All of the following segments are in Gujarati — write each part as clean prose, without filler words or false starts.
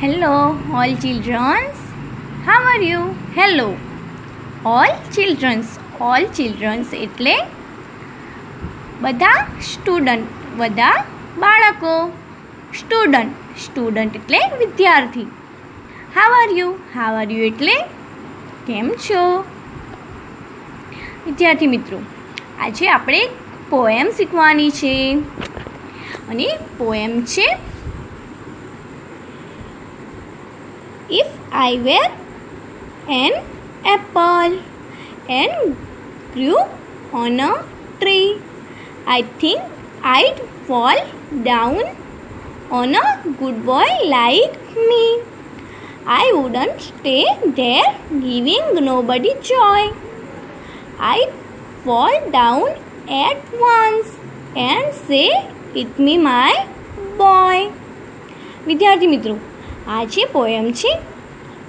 Hello, all childrens. How are you? Hello, all childrens. All childrens એટલે બધા સ્ટુડન્ટ, બધા બાળકો. સ્ટુડન્ટ એટલે વિદ્યાર્થી. How are you? How are you એટલે કેમ છો? વિદ્યાર્થી મિત્રો, આજે આપણે એક પોએમ શીખવાની છે અને પોએમ છે If I were an apple and grew on a tree, I think I'd fall down on a good boy like me. I wouldn't stay there giving nobody joy. I'd fall down at once and say, "It me my boy." વિદ્યાર્થી મિત્રો, આ જે પોએમ છે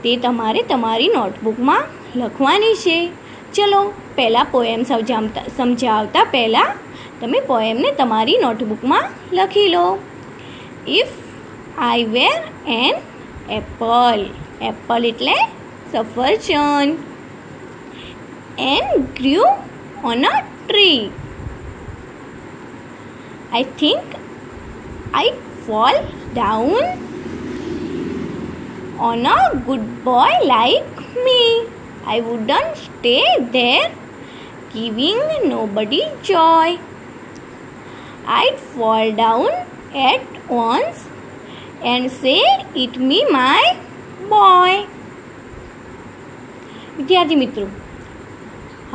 તે તમારે તમારી નોટબુકમાં લખવાની છે. ચલો પહેલાં પોએમ સમજાવતા પહેલાં તમે પોએમને તમારી નોટબુકમાં લખી લો. If I were an apple. Apple એટલે સફરજન. And grew on a tree. I think I fall down on a good boy like me. I wouldn't stay there giving nobody joy. I'd fall down at once and say, "It me my boy." વિદ્યાર્થી મિત્રો,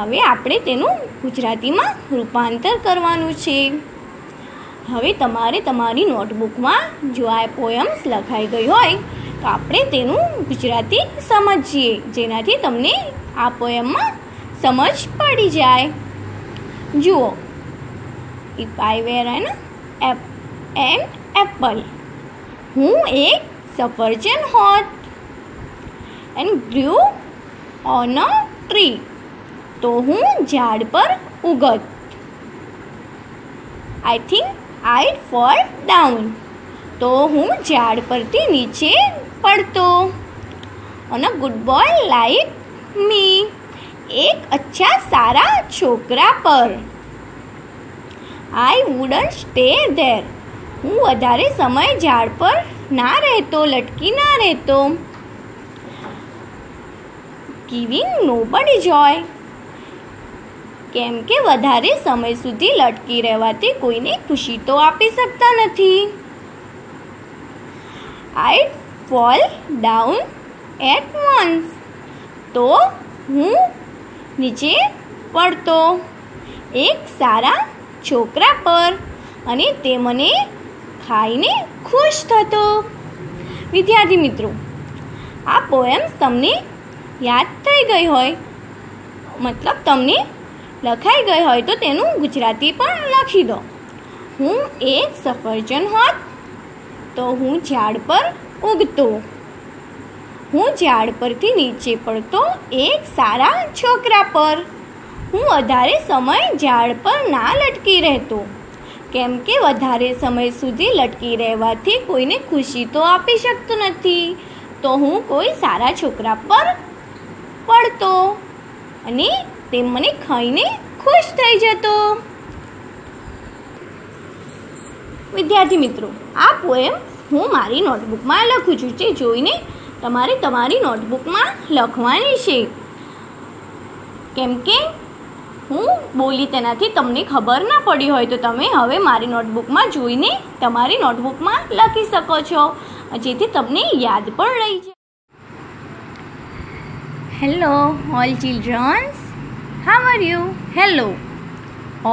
હવે આપણે તેનું ગુજરાતીમાં રૂપાંતર કરવાનું છે. હવે તમારે તમારી નોટબુકમાં જો આ પોયમ્સ લખાઈ ગઈ હોય તો આપણે તેનું ગુજરાતી સમજીએ, જેનાથી તમને આ પોએમમાં સમજ પડી જાય. જુઓ, if I were an apple. હું એક સફરજન હોત. And grew on a tree. તો હું ઝાડ પર ઉગત. I think I'd fall down. તો હું ઝાડ પરથી નીચે પડતો. On a good boy like me. એક અચ્છા સારા છોકરા પર. I wouldn't stay there. હું વધારે સમય ઝાડ પર ના રહેતો, લટકી ના રહેતો. ગિવિંગ નોબડી જોય. કેમ કે વધારે સમય સુધી લટકી રહેવાથી કોઈને ખુશી તો આપી શકતા નથી. I'd fall down at once. તો હું નીચે પડતો એક સારા છોકરા પર અને તે મને ખાઈને ખુશ થતો. વિદ્યાર્થી મિત્રો, આ પોએમ્સ તમને યાદ થઈ ગઈ હોય, મતલબ તમને લખાઈ ગઈ હોય તો તેનું ગુજરાતી પણ લખી દો. હું એક સફરજન હોત તો હું ઝાડ પર ઉગતો. હું ઝાડ પરથી નીચે પડતો એક સારા છોકરા પર. હું વધારે સમય ઝાડ પર ના લટકી રહેતો, કેમ કે વધારે સમય સુધી લટકી રહેવાથી કોઈને ખુશી તો આપી શકતો નથી. તો હું કોઈ સારા છોકરા પર પડતો અને તે મને ખાઈને ખુશ થઈ જતો. વિદ્યાર્થી મિત્રો, આ પોએમ હું મારી નોટબુકમાં લખું છું, જે જોઈને તમારે તમારી નોટબુકમાં લખવાની છે. કેમ કે હું બોલી તેનાથી તમને ખબર ના પડી હોય તો તમે હવે મારી નોટબુકમાં જોઈને તમારી નોટબુકમાં લખી શકો છો, જેથી તમને યાદ પણ રહી જાય. Hello all childrens. How are you? Hello,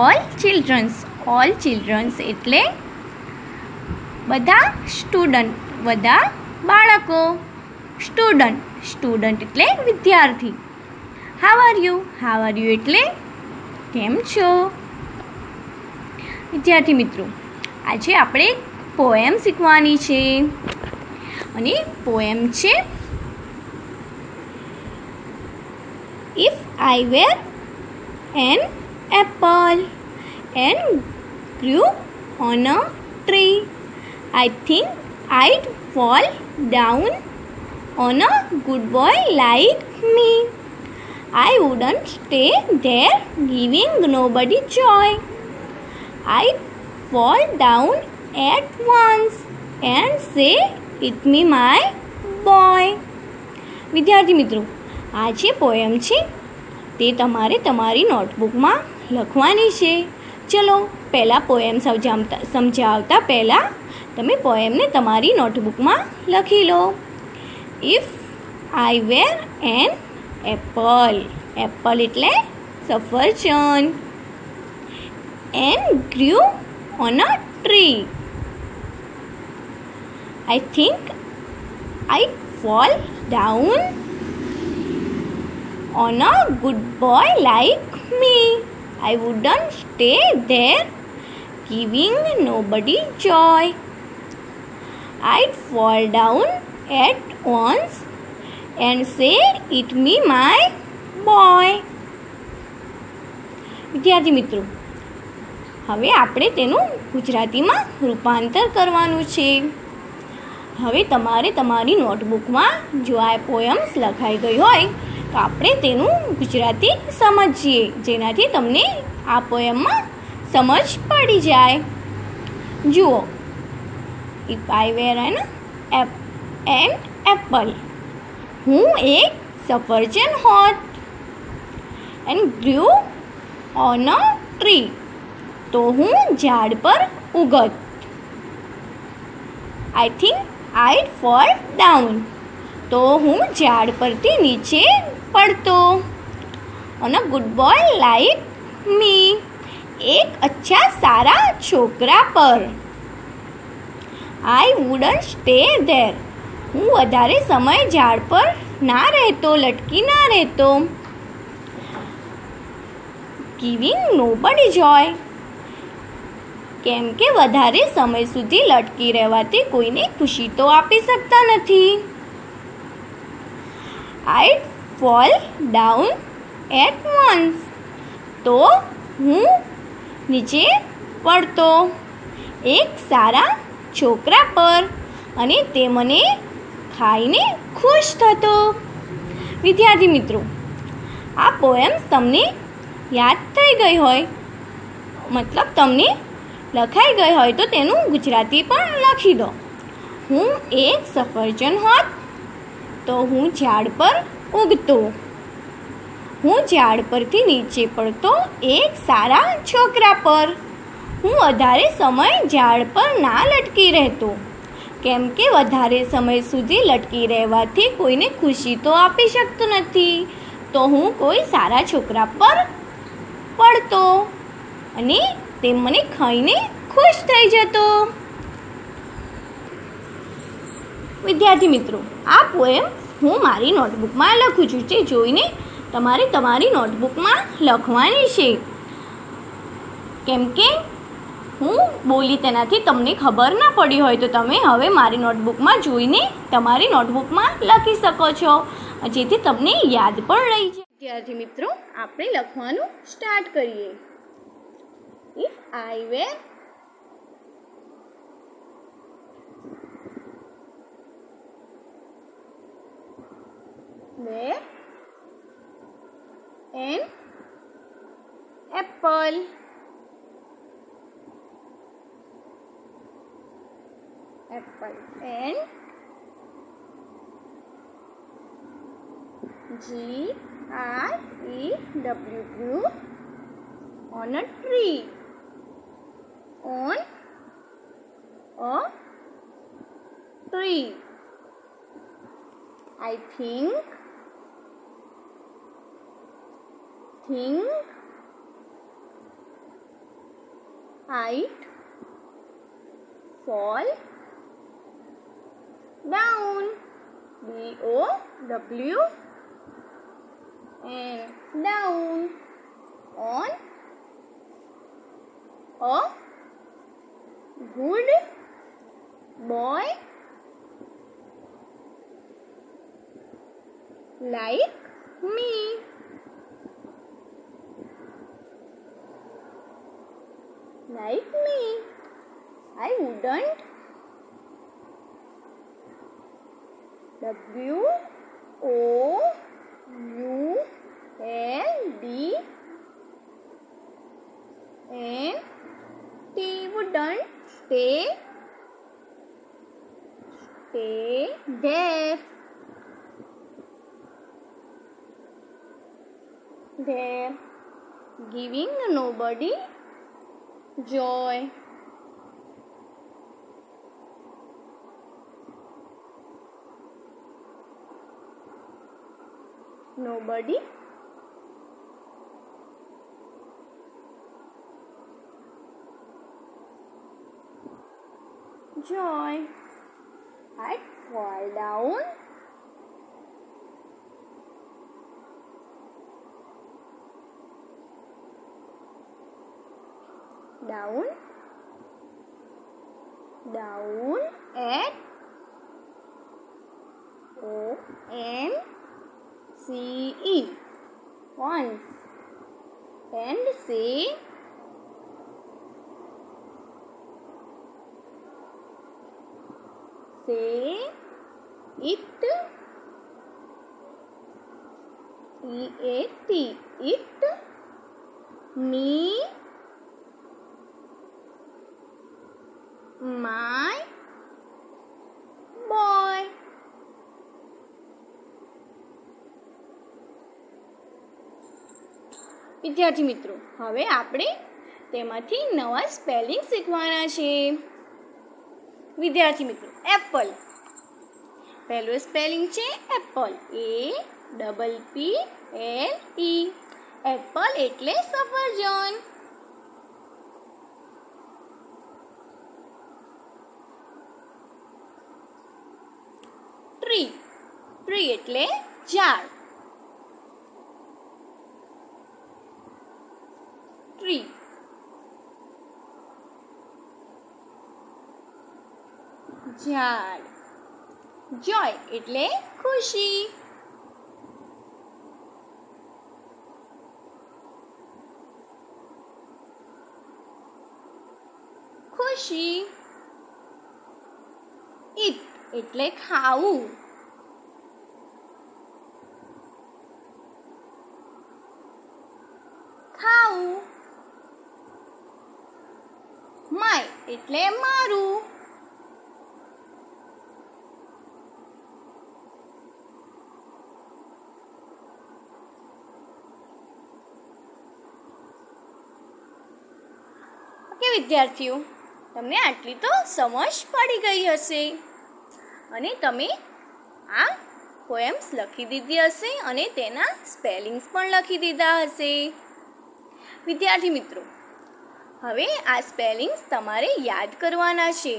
all childrens. All childrens એટલે બધા સ્ટુડન્ટ, બધા બાળકો. સ્ટુડન્ટ એટલે વિદ્યાર્થી. How are you? How are you એટલે કેમ છો? વિદ્યાર્થી મિત્રો, આજે આપણે એક પોએમ શીખવાની છે અને પોએમ છે if I were an apple and grew on a tree, I think I'd fall down on a good boy like me. I wouldn't stay there giving nobody joy. I'd fall down at once and say, "It me my boy." વિદ્યાર્થી મિત્રો, આ જે પોયમ છે તે તમારે તમારી નોટબુકમાં લખવાની છે. ચલો પહેલાં પોયમ સમજાવતા પહેલાં તમે પોયમને તમારી નોટબુકમાં લખી લો. If I were an apple. Apple એટલે સફરજન. And grew on a tree. I think I'd fall down on a good boy like me. I wouldn't stay there giving nobody joy. I'd fall down at once and say, "It me my boy." વિદ્યાર્થી મિત્રો, હવે આપણે તેનું ગુજરાતીમાં રૂપાંતર કરવાનું છે. હવે તમારે તમારી નોટબુકમાં જો આ પોયમ્સ લખાઈ ગઈ હોય તો આપણે તેનું ગુજરાતી સમજીએ, જેનાથી તમને આ પોયમમાં સમજ પડી જાય. જુઓ, if I were an apple. હું એક સફરજન હોત. And grew on a tree. તો હું ઝાડ પર ઉગત. I think I'd fall down. તો હું ઝાડ પરથી નીચે પડતો. On a good boy like me. એક અચ્છા સારા છોકરા પર. I wouldn't stay there. હું વધારે સમય ઝાડ પર ના રહેતો, લટકી ના રહેતો. Giving nobody joy. કેમ કે વધારે સમય સુધી લટકી રહેવાથી કોઈને ખુશી તો આપી શકતા નથી. I'd fall down at once. તો હું નીચે પડતો એક સારા છોકરા પર અને તે મને ખાઈને ખુશ થતો. વિદ્યાર્થી મિત્રો, આ પોએમ્સ તમને યાદ થઈ ગઈ હોય, મતલબ તમને લખાઈ ગઈ હોય તો તેનું ગુજરાતી પણ લખી દો. હું એક સફરજન હોત તો હું ઝાડ પર ઉગતો. હું ઝાડ પરથી નીચે પડતો એક સારા છોકરા પર. હું વધારે સમય ઝાડ પર ના લટકી રહેતો, કેમ કે વધારે સમય સુધી લટકી રહેવાથી કોઈને ખુશી તો આપી શકતું નથી. તો હું કોઈ સારા છોકરા પર પડતો અને તે મને ખાઈને ખુશ થઈ જતો. વિદ્યાર્થી મિત્રો, આ પોએમ હું મારી નોટબુકમાં લખું છું, જે જોઈને તમારે તમારી નોટબુકમાં લખવાની છે. કેમ કે હું બોલી તેનાથી તમને ખબર ના પડી હોય તો તમે હવે મારી નોટબુકમાં જોઈને તમારી નોટબુકમાં લખી શકો છો, જેથી તમને યાદ પણ રહી જાય. વિદ્યાર્થી મિત્રો, આપણે લખવાનું સ્ટાર્ટ કરીએ. If I were an apple. Apple. And GREW on a tree. On a tree. I think I'd fall down. DOWN. Down on a good boy like me. Like me. I wouldn't WOULD. Wooden. Stay there. Giving nobody joy. Nobody joy. I fall down. Down at ONCE once, and say it, EAT, it, me, my boy. વિદ્યાર્થી મિત્રો, હવે આપણે તેમાંથી નવા સ્પેલિંગ શીખવાના છે. વિદ્યાર્થી મિત્રો, એપલ. પહેલું સ્પેલિંગ છે એપલ, APPLE. એપલ એટલે સફરજન. ટ્રી એટલે ઝાડ. ટ્રી. ઝાડ. જોય એટલે ખુશી. ઈટ એટલે ખાવું. માય એટલે મારું. ઓકે વિદ્યાર્થીઓ, તમને આટલી તો સમજ પડી ગઈ હશે અને તમે આ પોએમ્સ લખી દીધી હશે અને તેના સ્પેલિંગ્સ પણ લખી દીધા હશે. વિદ્યાર્થી મિત્રો, હવે આ સ્પેલિંગ્સ તમારે યાદ કરવાના છે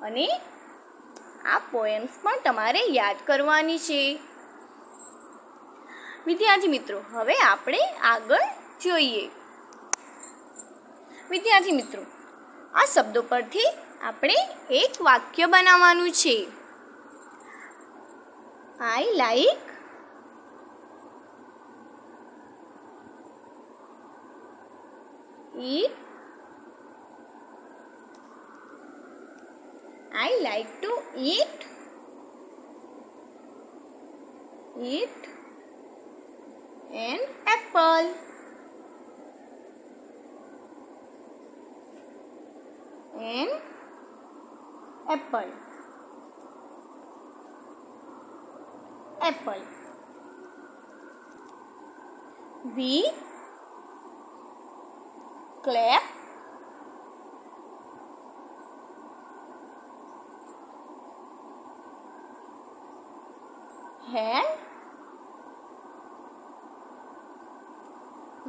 અને આ પોએમ્સ પણ તમારે યાદ કરવાની છે. વિદ્યાર્થી મિત્રો, હવે આપણે આગળ જોઈએ. વિદ્યાર્થી મિત્રો, આ શબ્દો પરથી આપણે એક વાક્ય બનાવવાનું છે. I like eat. I like to eat an apple. An apple. Apple. We clap hand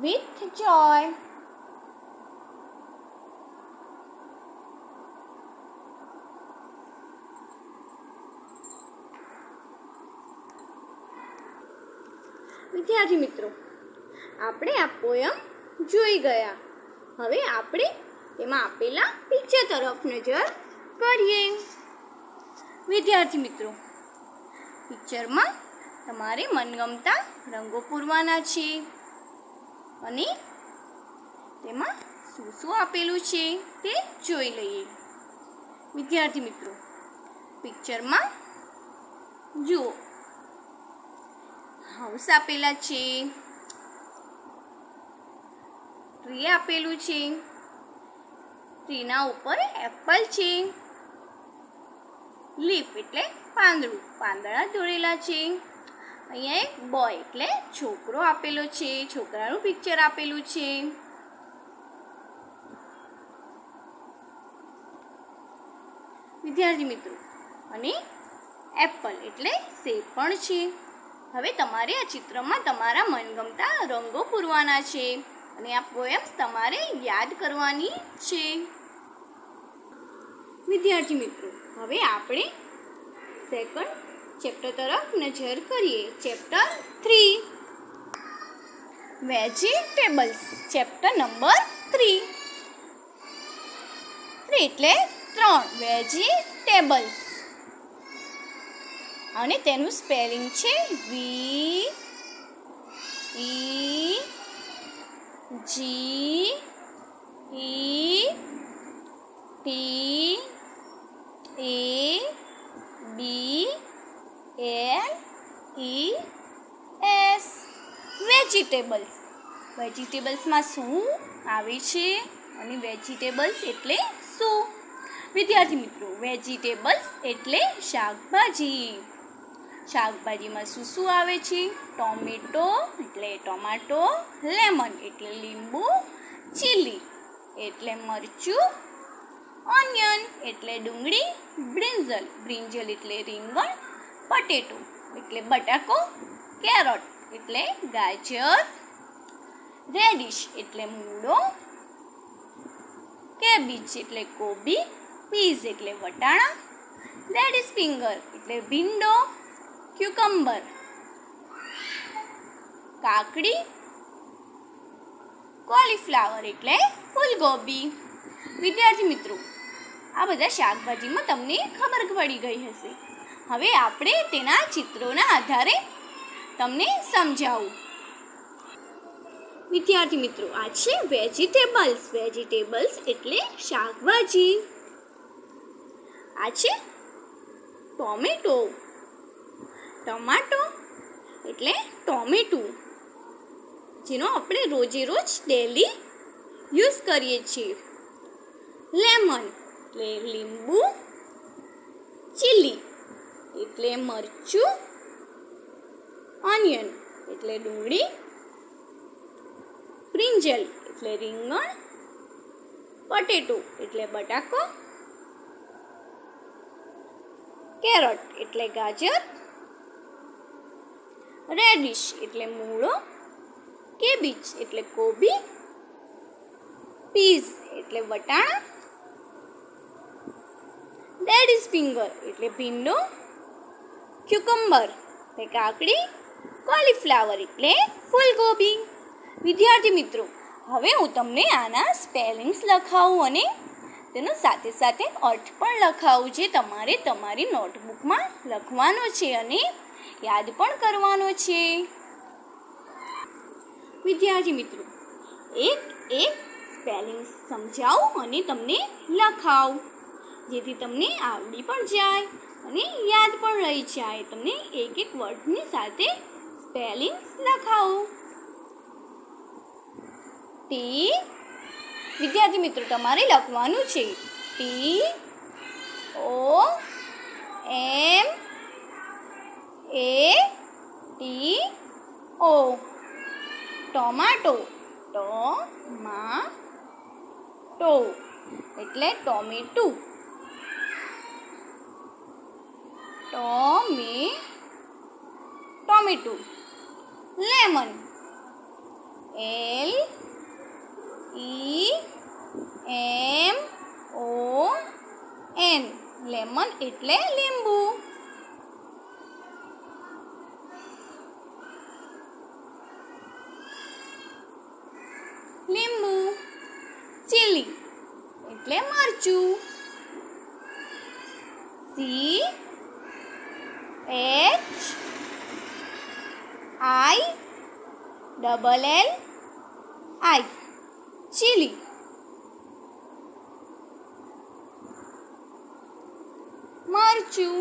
with joy. વિદ્યાર્થી મિત્રો, આપણે આ પોયમ જોઈ ગયા. હવે આપણે તેમાં આપેલા પિક્ચર તરફ નજર કરીએ. વિદ્યાર્થી મિત્રો, પિક્ચરમાં તમારે મનગમતા રંગો પૂરવાના છે અને તેમાં શું શું આપેલું છે તે જોઈ લઈએ. વિદ્યાર્થી મિત્રો, પિક્ચરમાં જુઓ, હાઉસ આપેલા છે, ટ્રી આપેલું છે, ટ્રીના ઉપર એપલ છે, લીફ એટલે પાંદડું, પાંદડા દોરેલા છે. અહીંયા એક બોય એટલે છોકરો આપેલો છે, છોકરાનું પિક્ચર આપેલું છે. વિદ્યાર્થી મિત્રો, અને એપલ એટલે સેબ પણ છે. હવે તમારે આ ચિત્રમાં તમારા મનગમતા રંગો પૂરવાના છે અને આ પોએમ્સ તમારે યાદ કરવાની છે. વિદ્યાર્થી મિત્રો, હવે આપણે સેકન્ડ ચેપ્ટર તરફ નજર કરીએ. Chapter 3 vegetables. ચેપ્ટર નંબર 3 એટલે 3 વેજીટેબલ્સ અને તેનું સ્પેલિંગ છે VEGETABLES. વેજીટેબલ્સ. વેજીટેબલ્સમાં શું આવે છે અને વેજીટેબલ્સ એટલે શું? વિદ્યાર્થી મિત્રો, વેજીટેબલ્સ એટલે શાકભાજી. શાકભાજીમાં શું શું આવે છે? ટોમેટો એટલે ટોમાટો, લેમન એટલે લીંબુ, ચીલી એટલે મરચું, ઓનિયન એટલે ડુંગળી, બ્રિંજલ એટલે રીંગણ, પટેટો એટલે બટાકો, કેરોટ એટલે ગાજર, રેડિશ એટલે મૂળો, કેબેજ એટલે કોબી, પીઝ એટલે વટાણા, લેડીઝ ફિંગર એટલે ભીંડો, ક્યુકમ્બર કાકડી, કોલીફ્લાવર એટલે ફૂલગોબી. વિદ્યાર્થી મિત્રો, આ બધા શાકભાજીમાં તમને ખબર પડી ગઈ હશે. હવે આપણે તેના ચિત્રોના આધારે તમને સમજાવું. વિદ્યાર્થી મિત્રો, આ છે વેજીટેબલ્સ. વેજીટેબલ્સ એટલે શાકભાજી. આ છે ટોમેટો. ટમાટો એટલે ટોમેટું, જેનો આપણે રોજે રોજ ડેલી યુઝ કરીએ છીએ. લેમન એટલે લીંબુ, ચીલી એટલે મરચું, ઓનિયન એટલે ડુંગળી, બ્રિંજલ એટલે રીંગણ, પટેટો એટલે બટાકો, કેરોટ એટલે ગાજર, રેડિશ એટલે મૂળો, કેબેજ એટલે કોબી, પીઝ એટલે વટાણા, લેડીઝ ફિંગર એટલે ભીંડો, ક્યુકમ્બર એટલે કાકડી, કોલીફ્લાવર એટલે ફૂલગોબી. વિદ્યાર્થી મિત્રો, હવે હું તમને આના સ્પેલિંગ્સ લખાવું અને તેનો સાથે સાથે અર્થ પણ લખાવું, જે તમારે તમારી નોટબુકમાં લખવાનો છે અને યાદ પણ કરવાનો છે. વિદ્યાર્થી મિત્રો, એક એક સ્પેલિંગ સમજાવું અને તમને લખાવું, જેથી તમને આવડી પણ જાય અને યાદ પણ રહી જાય. તમને એક એક વર્ડની સાથે સ્પેલિંગ્સ લખાવું. ટી. વિદ્યાર્થી મિત્રો, તમારે લખવાનું છે TOMATO. ટોમાટો. ટોમાટો એટલે ટોમેટું. ટોમેટું. લેમન. LEMON. લેમન એટલે લીંબુ. લીંબુ. ચીલી એટલે મરચું. CHILLI. ચીલી. મરચું.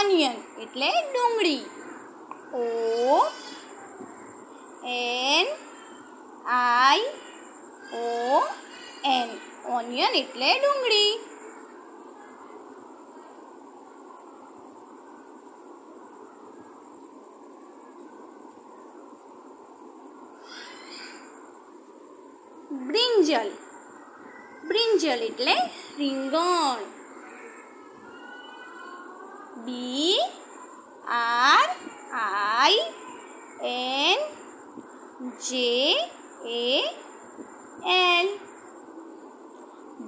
ઓનિયન એટલે ડુંગળી. ONION ઓનિયન એટલે ડુંગળી. બ્રિંજલ બ્રિંજલ એટલે રીંગણ. BRINJAL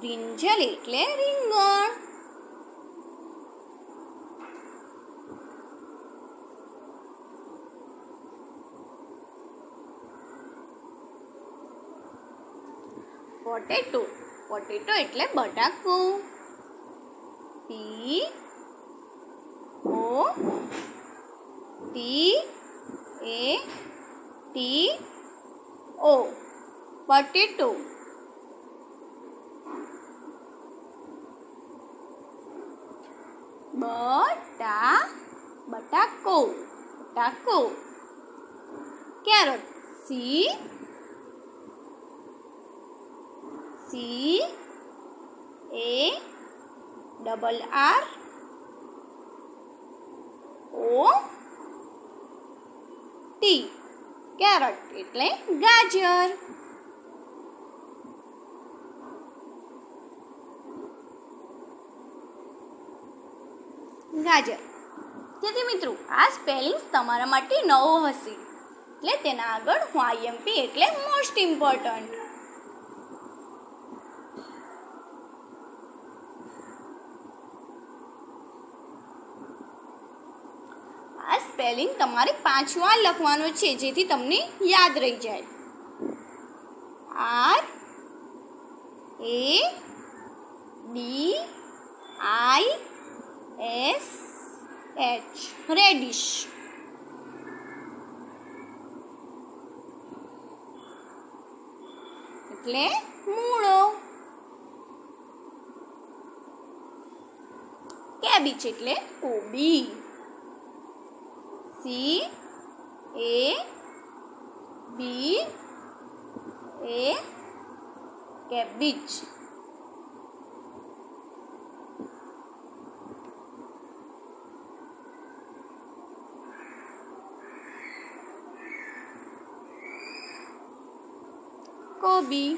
બ્રિંજલ એટલે રીંગણ. પોટેટો પોટેટો એટલે બટાકું. POTATO potato. બટાકો બટાકો. કેરટ CARROT કેરટ એટલે ગાજર. ગાજર. તેથી મિત્રો આ સ્પેલિંગ્સ તમારા માટે નવો હશે એટલે તેના આગળ હું IMP એટલે મોસ્ટ ઇમ્પોર્ટન્ટ. આ સ્પેલિંગ તમારે 5 વાર લખવાનું છે જેથી તમને યાદ રહી જાય. RADISH radish. એટલે મૂળો. કેબેજ એટલે કોબી. CABA cabbage. કોબી.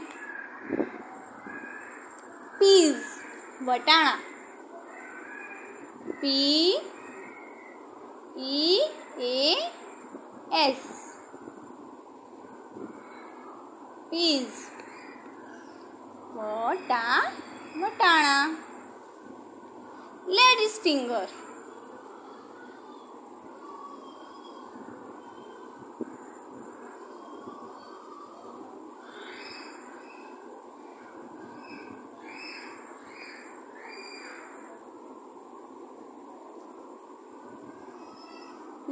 પીઝ વટાણા. PEAS peas. વટાણા. Ladies finger.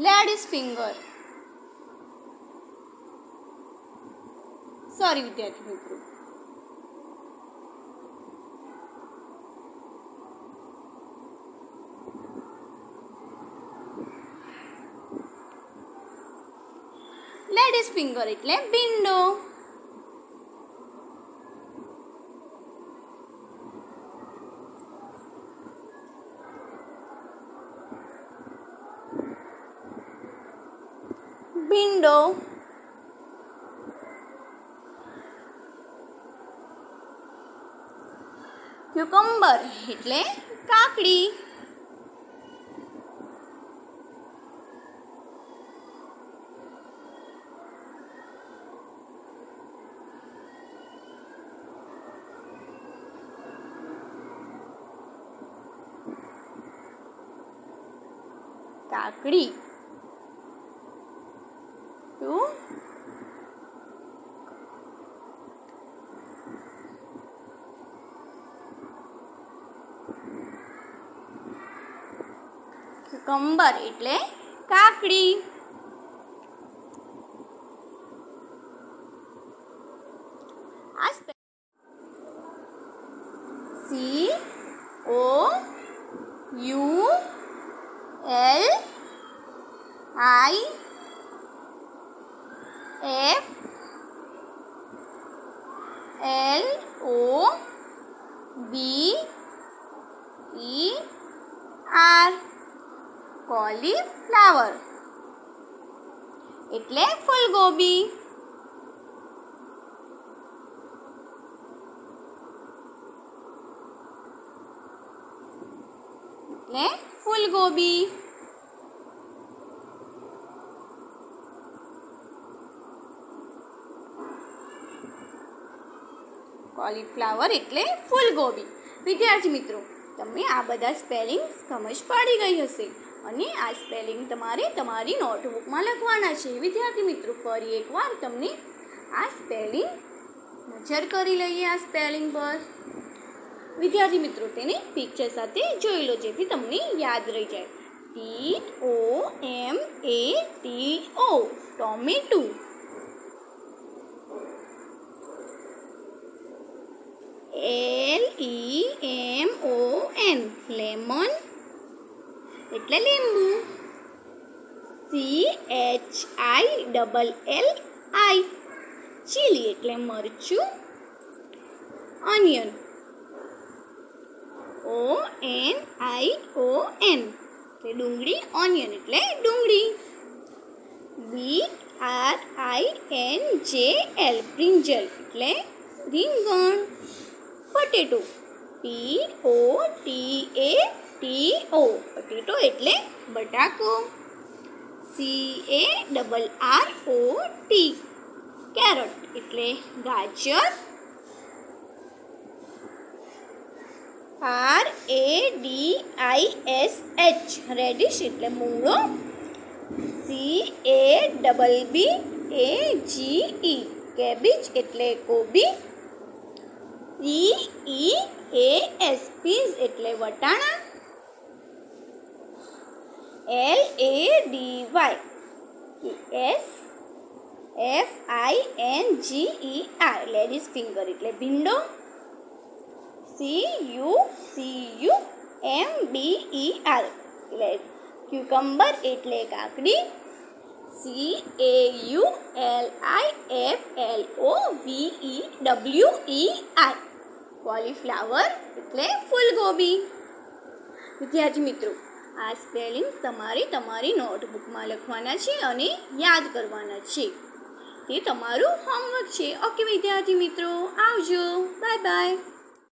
Ladies finger. Sorry વિદ્યાર્થી મિત્રો. લેડીઝ ફિંગર એટલે ભીંડો. ભીંડો. ક્યુકમ્બર એટલે કાકડી. કાકડી. ક્યુકમ્બર એટલે કાકડી. આ COULD કોલીફ્લાવર એટલે ફૂલગોબી. એટલે ફૂલગોબી. કોલીફ્લાવર એટલે ફૂલગોબી. વિદ્યાર્થી મિત્રો, તમને આ બધા સ્પેલિંગ સમજ પડી ગઈ હશે અને આ સ્પેલિંગ તમારે તમારી નોટબુકમાં લખવાના છે. વિદ્યાર્થી મિત્રો, ફરી એકવાર તમને આ સ્પેલિંગ નજર કરી લઈએ આ સ્પેલિંગ પર. વિદ્યાર્થી મિત્રો, તેને પિક્ચર સાથે જોઈ લો જેથી તમને યાદ રહી જાય. TOMATO tomato. LEMON લેમન એટલે લીંબુ. CHILLI ચીલી એટલે મરચું. ઓનિયન. ONION એટલે ડુંગળી. ઓનિયન એટલે ડુંગળી. BRINJL બ્રિંજલ એટલે રીંગણ. પોટેટો. POTATO પોટેટો એટલે બટાકો. CARROT કેરટ એટલે ગાજર. RADISH રેડિશ એટલે મૂળો. CABBAGE કેબેજ એટલે કોબી. PEAS પીઝ એટલે વટાણા. LADYFINGER લેડીઝ ફિંગર એટલે ભીંડો. CUCUMBER એટલે ક્યુકમ્બર એટલે કાકડી. CAULIFLOWER કોલીફ્લાવર એટલે ફૂલગોબી. વિદ્યાર્થી મિત્રો, આ સ્પેલિંગ તમારે તમારી નોટબુકમાં લખવાના છે અને યાદ કરવાના છે. તે તમારું હોમવર્ક છે. ઓકે વિદ્યાર્થી મિત્રો, આવજો. Bye bye.